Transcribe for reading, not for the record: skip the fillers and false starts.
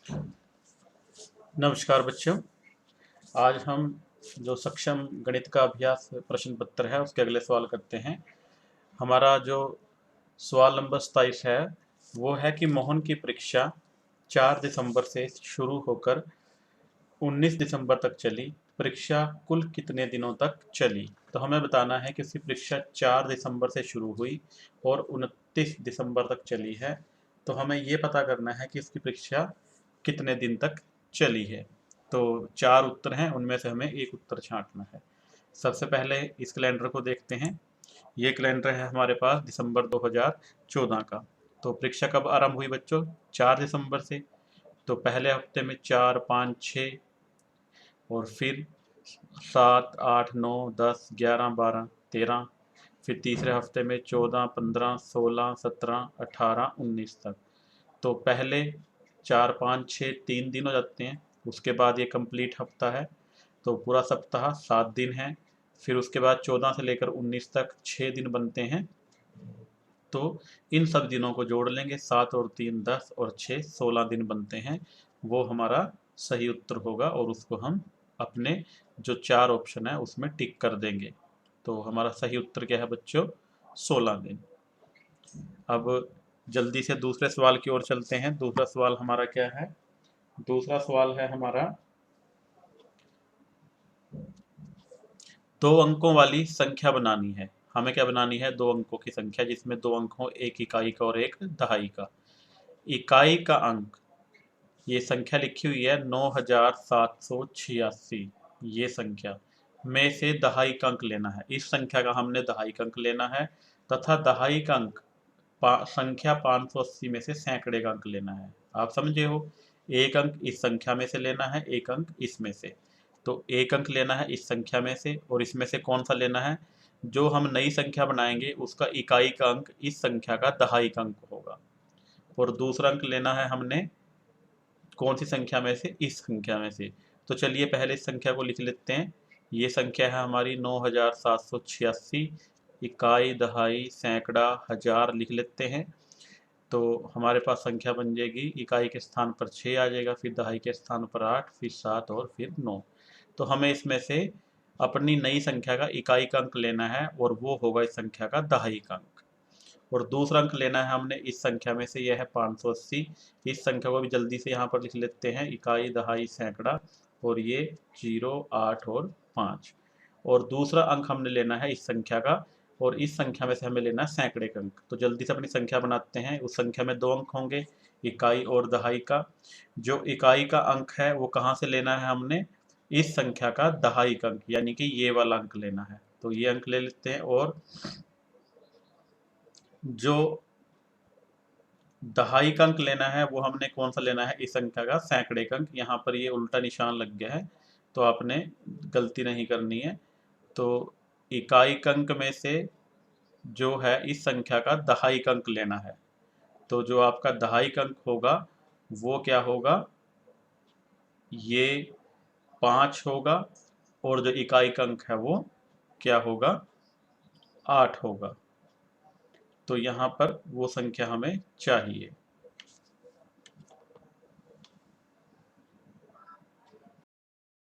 नमस्कार बच्चों। आज हम जो सक्षम गणित का अभ्यास प्रश्न पत्र है उसके अगले सवाल करते हैं। हमारा जो सवाल नंबर 27 है वो है कि मोहन की परीक्षा 4 दिसंबर से शुरू होकर 19 दिसंबर तक चली। परीक्षा कुल कितने दिनों तक चली? तो हमें बताना है कि उसकी परीक्षा 4 दिसंबर से शुरू हुई और 29 दिसंबर तक चली है। तो हमें ये पता करना है कि उसकी परीक्षा कितने दिन तक चली है। तो 4 उत्तर हैं, उनमें से हमें एक उत्तर छांटना है। सबसे पहले इस कैलेंडर को देखते हैं। ये कैलेंडर है हमारे पास दिसंबर 2014 का। तो परीक्षा कब आरंभ हुई बच्चों? 4 दिसंबर से। तो पहले हफ्ते में 4, 5, 6 और फिर 7, 8, 9, 10, 11, 12, 13, फिर तीसरे हफ्ते में 14, 15, 16, 17, 18, 19 तक। तो पहले 4, 5, 6 3 दिन हो जाते हैं। उसके बाद ये कंप्लीट हफ्ता है, तो पूरा सप्ताह 7 दिन है। फिर उसके बाद 14 से लेकर 19 तक 6 दिन बनते हैं। तो इन सब दिनों को जोड़ लेंगे, 7 और 3 10 और 6 16 दिन बनते हैं। वो हमारा सही उत्तर होगा और उसको हम अपने जो 4 ऑप्शन है उसमें टिक कर देंगे। तो हमारा सही उत्तर क्या है बच्चों? 16 दिन। अब जल्दी से दूसरे सवाल की ओर चलते हैं। दूसरा सवाल हमारा क्या है? दूसरा सवाल है हमारा 2 अंकों वाली संख्या बनानी है। हमें क्या बनानी है? 2 अंकों की संख्या जिसमें 2 अंक हो, एक इकाई का और एक दहाई का। इकाई का अंक, ये संख्या लिखी हुई है 9786, ये संख्या में से दहाई का अंक लेना है। इस संख्या का हमने दहाई का अंक लेना है तथा दहाई का अंक संख्या 580 में से सैकड़े का अंक लेना है। आप समझे हो? एक अंक इस संख्या में से लेना है, एक अंक इसमें से। तो एक अंक लेना है इस संख्या में से और इसमें से कौन सा लेना है? जो हम नई संख्या बनाएंगे उसका इकाई का अंक इस संख्या का दहाई का अंक होगा। और दूसरा अंक लेना है हमने कौन सी संख्या में से? इस संख्या में से। तो चलिए पहले इस संख्या को लिख लेते हैं। ये संख्या है हमारी 9786। इकाई, दहाई, सैकड़ा, हजार लिख लेते हैं। तो हमारे पास संख्या बन जाएगी, इकाई के स्थान पर 6 आ जाएगा, फिर दहाई के स्थान पर 8, फिर 7 और फिर 9। तो हमें इसमें से अपनी नई संख्या का इकाई का अंक लेना है और वो होगा इस संख्या का दहाई का अंक। और दूसरा अंक लेना है हमने इस संख्या में से, यह है 580। इस संख्या को भी जल्दी से यहाँ पर लिख लेते हैं, इकाई, दहाई, सैकड़ा, और ये 0, 8 और 5। और दूसरा अंक हमने लेना है इस संख्या का और इस संख्या में से हमें लेना है सैकड़े का अंक। तो जल्दी से अपनी संख्या बनाते हैं। उस संख्या में 2 अंक होंगे, इकाई और दहाई का। जो इकाई का अंक है वो कहाँ से लेना है हमने? इस संख्या का दहाई का अंक, यानी कि ये वाला अंक लेना है। तो ये अंक ले लेते हैं और जो दहाई का अंक लेना है वो हमने कौन सा लेना है? इस संख्या का सैकड़े का अंक। यहाँ पर ये उल्टा निशान लग गया है, तो आपने गलती नहीं करनी है। तो इकाई का अंक में से जो है इस संख्या का दहाई का अंक लेना है। तो जो आपका दहाई का अंक होगा वो क्या होगा? ये 5 होगा और जो इकाई का अंक है वो क्या होगा? 8 होगा। तो यहाँ पर वो संख्या हमें चाहिए।